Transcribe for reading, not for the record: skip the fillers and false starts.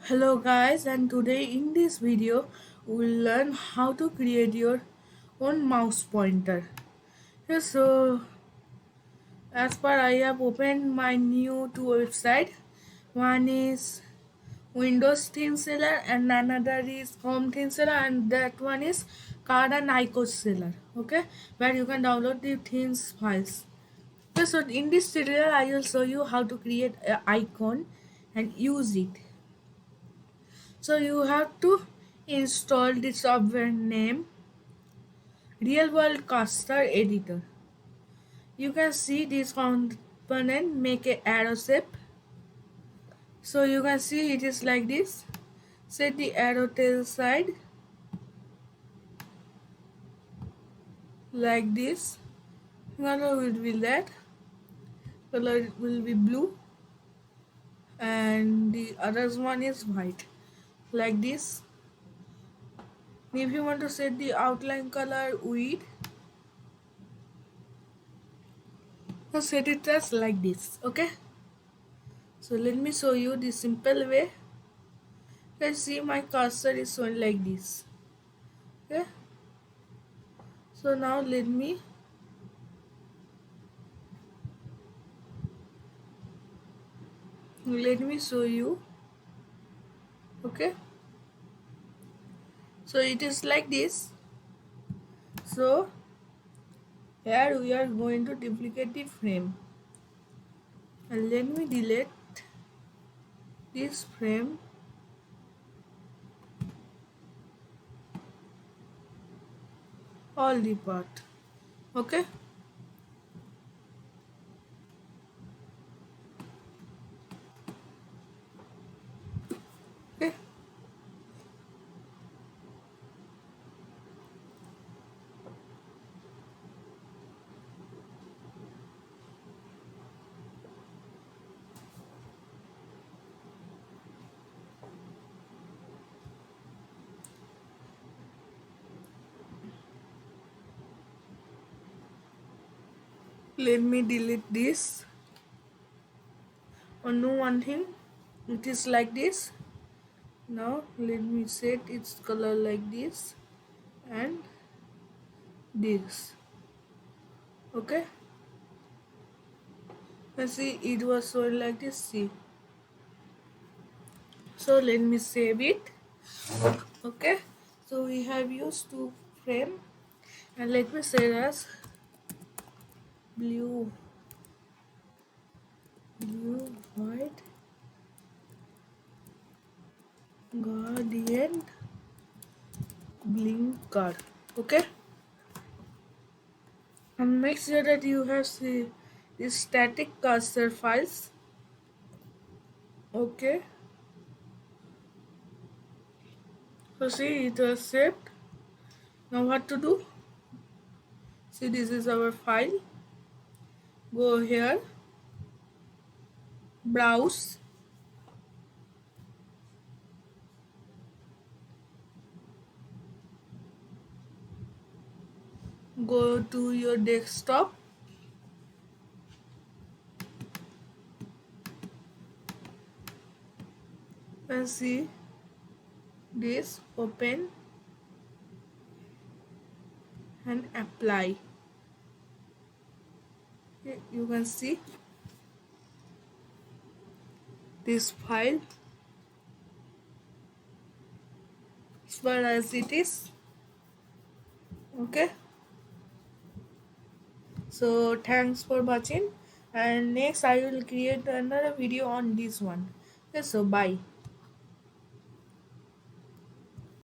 Hello guys, and today in this video we'll learn how to create your own mouse pointer. Yes, so as per I have opened my new two website. One is Windows Theme Seller and another is Home Theme Seller, and that one is Card and Icon Seller. Okay, where you can download the themes files. Okay, so in this tutorial I will show you how to create an icon and use it. So you have to install the software name Real World Caster Editor. You can see this component make a arrow shape. So you can see it is like this. Set the arrow tail side like this. Color will be red. Color will be blue. And the other one is white. Like this. If you want to set the outline color with, so set it as like this. Okay. So let me show you the simple way. You can see my cursor is showing like this. Okay. So now let me show you. Okay. So it is like this. So here we are going to duplicate the frame. And let me delete this frame. All the part. Okay. Okay. Let me delete this. Oh no, one thing. It is like this. Now let me set its color like this and this. Okay. And see, it was showing like this. See. So let me save it. Okay. So we have used two frame, and let me save as blue, white, Gardient, blink card. Okay. And make sure that you have the static cursor files. Okay. So see, it was saved. Now what to do? See, this is our file. Go here, browse, go to your desktop, and see this, open and apply. Okay, you can see this file as far as it is. Okay. So thanks for watching, and next I will create another video on this one. Okay, so bye.